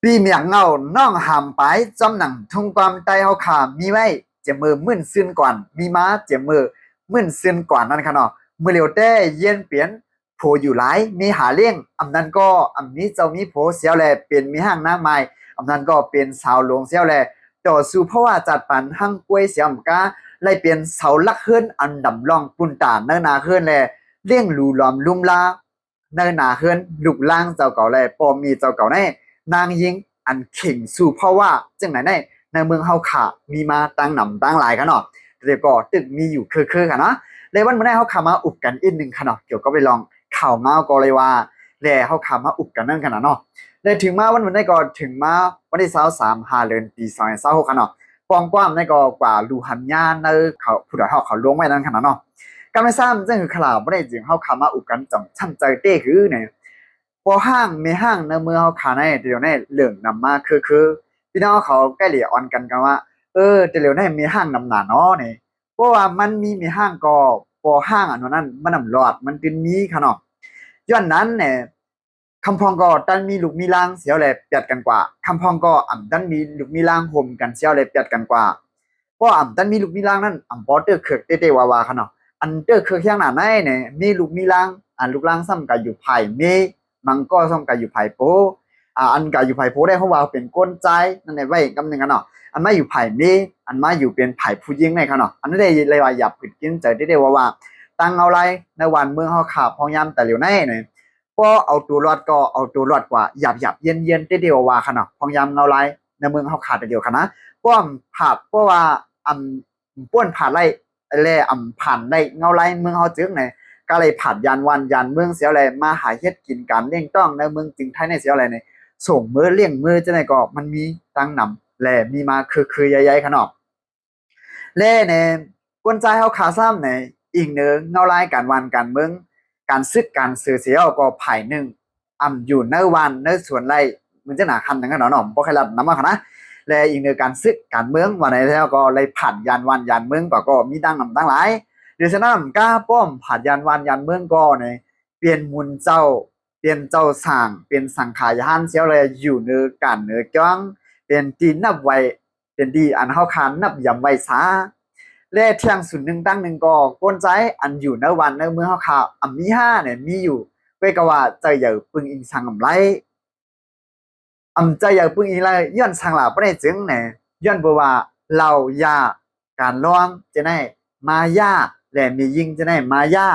ปีเมียงเงาน้องหามไปจำหนังทุ่งความใต้เฮาขามีไว้เจมือมื่นซึนก่อนมีม้าเจมือมื่นซึนก่อนนั่นค่ะเนาะมือเร็วแต่เย็นเปลี่ยนโผอยู่หลายมีหาเลี้ยงอำนั้นก็อำนี้เจ้ามีโผเสียวแลเป็นมีห้างนางไม้อำนั้นก็เป็นสาวหลวงเสียวแลต่อสู้เพราะว่าจัดปันหั่งกล้วยเสียมกาไล่เป็นเสาลักเฮิรนอันดำร่องปุ่นตาเนื้อนาเฮิรนแลเลี้ยงลูหลอมลุ่มลาเนื้อนาเฮิรนลูกล่างเจ้าเก่าแลปอมีเจ้าเก่าแน่นางยิง อันเข่งสู่เพราะว่าจังไหนในเมืองเฮาขามีมาตั้งหนำตั้งหลายกันเนาะแต่ก็ตึกมีอยู่คือค่ะเนาะเลยวันเมื่อได้เฮาขามาอุบกันอีกหนึ่งค่ะเนาะเกี่ยวก็ไปลองข่าวมาก็เลยว่าแลเฮาขามาอุบกันนั่นขนาดเนาะเลยถึงมาวันได้ก็ถึงมาวันที่23 5 เดือนปี2026ค่ะเนาะกว้างกว้างได้ก็กว่าลูหันญาในเขาผู้ใดเฮาเขาลงไว้นั่นขนาดเนาะกำลังซ้ำจังคือข่าวบ่ได้จึงเฮาขามาอุบกันจังช่ำใจเต้คือเนี่ย พอห้างไม่ห้างในเมื่อเขาขาในเดี๋ยวนี้เหลืองนำมาคือพี่น้องเขาใกล้เหลี่ยออนกันว่าเดี๋ยวนี้มีห้างนำหนาเนาะนี่เพราะว่ามันมีห้างก็พอห้างอันนั้นมันนำหลอดมันเป็นมีค่ะเนาะย้อนนั้นเนี่ยคำพองก็ดันมีลูกมีล่างเสียวแลเปียดกันกว่าคำพองก็ดันมีลูกมีล่างห่มกันเสียวแลเปียดกันกว่าเพราะดันมีลูกมีล่างนั่นปอเตอร์เคิร์กเต้ๆวาค่ะเนาะอันเตอร์เคิร์กอย่างหนาในเนี่ยมีลูกมีล่างลูกล่างซ้ำกันอยู่ไผ่มีมันก็ส่งกายอยู่ไผ่โปอันกายอยู่ไผ่โปได้เพราะว่าเป็นก้นใจนั่นในไว้กำหนึ่งกันเนาะอันมาอยู่ไผ่เมอันมาอยู่เป็นไผ่ผู้ยิงในกันเนาะอันนั้นได้เลยว่าหยับผิดกินใจได้ว่าตั้งเอาไรในวันเมืองเขาขาบพองยามแต่เหลียวในเนี่ยก็เอาตัวรอดก็เอาตัวรอดกว่าหยับเย็นได้ว่าขนาดพองยามเอาไรในเมืองเขาขาดแต่เดียวกันนะป้อมผ่าเพราะว่าป้วนผ่าไรแล่ผ่านได้เงาไรเมืองเขาจึงเนี่ยก็เลยผัดยานวันยานเมืองเสียอะไรมาหาเฮ็ดกินกันเลี้ยงต้องในเมืองจริงไทยในเสียอะไรเนี่ยส่งมือเลี้ยงมือจะไหนก็มันมีตั้งนำแหล่มีมาคือใหญ่ๆขนาดแล่เนี่ยกวนใจเฮาขาซ้ำเนี่ยอีกเนื้อเงาลายการวันการเมืองการซึกการสื่อเสียก็ไผ่หนึ่งอยู่ในวันในส่วนไรมันจะหนาคันทั้งนั้นเนาะบ่ใครรับนำมาค่ะนะและอีกเนื้อการซึกการเมืองวันไหนแล้วก็เลยผ่านยานวันยานเมืองก็มีตั้งนำตั้งหลายเดี๋ยวฉะนั้นก้าป้อมผาดยันวานยันเมืองก็เนี่ยเปลี่ยนมุนเจ้าเปลี่ยนเจ้าสั่งเป็นสังขายานเสียเลยอยู่เนื้อกันเนื้อจ้องเป็นตีนับไว้เป็นดีอันเฮาคานนับยำไว้ซาและเที่ยงสุดหนึ่งตั้งหนึ่งก็ก้นใจอันอยู่ในวันในเมืองเฮาคามีห้าเนี่ยมีอยู่เว้ก็ว่าใจใหญ่ปึงอิงสังอำไรใจใหญ่ปึงอิงไรย้อนสังหลาบ่ได้จึงเนี่ยย้อนบ่ว่าเรายาการร้องจะได้มายาและมียิงจะได้มายา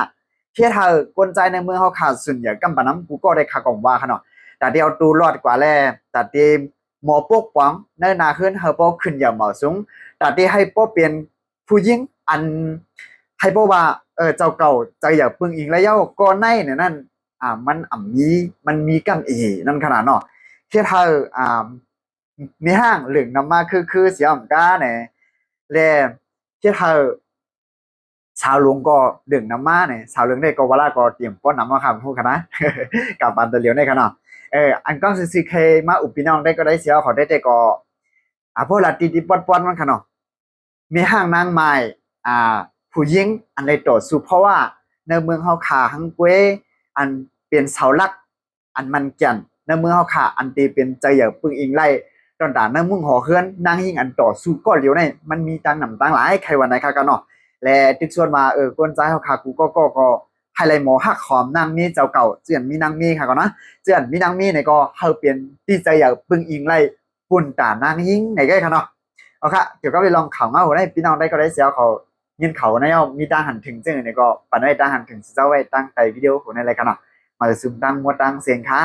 เทียเธอกลใจในเมืองเขาขาดสุนอย่ากำปะน้ำกูก็ได้ขากองว่าขนาดแต่เดียวตูรอดกว่าแลแต่เดียหมอปกป้องในนาขึ้นเฮาปกขึ้นอย่างเหมาะสมแต่ที่ให้ปกเปลี่ยนผู้ยิงอันให้ปกว่าเจ้าเก่าใจอย่าปึงอิงแล้วเย้าก็ในเนี่ยนั่นมันมันมีกำอีนั่นขนาดเนาะเทียเธอมีห้างเหลืองนำมาคือเสียอ่ำก้าเนี่ยแลเทียเธอชาวลุงก็ดึงน้ำมาเนี่ยชาวลุงได้ก็ว่าก็เตรียมป้อนน้ำมาครับพูดกันนะกับปันตะเหลียวได้กันเนาะอันก้องซีเคมาอุปพี่น้องได้ก็ได้เสียขอได้แต่ก็พวกลาตีป้อนมันขนาดมีห้างนางไม้ผู้หญิงอันในต่อสู้เพราะว่าในเมืองเฮาขาหังเกวอันเป็นเสาหลักอันมันแก่นในเมืองเฮาขาอันตีเป็นใจอย่าปึงอิงไล่ตอนด่านในมุ่งหอเฮือนนางยิ่งอันต่อสู้ก็เหลียวในมันมีตังหนำตังหลายใครวันไหนค่ะกันเนาะและทึกส่วนมาก้นใจเฮาขากูก็ให้ไรหมอฮักหอมนางมีเจ้าเก่าเจือนมีนางมีค่ะก่อนนะเจือนมีนางมีเนี่ยก็เฮาเปลี่ยนที่ใจอย่าปึงอิงไล่ปุ่นตานางยิ่งไหนก็ค่ะเนาะเอาค่ะเดี๋ยวก็ไปลองข่าวมาหัวได้พี่น้องได้ก็ได้เสียเขายินเขาในเอามีตั้งหันถึงจึงเนี่ยก็ปันได้ตั้งหันถึงเจ้าไว้ตั้งใจวิดีโอหัวในอะไรกันเนาะมาซึมตั้งมัวตั้งเสียงค่ะ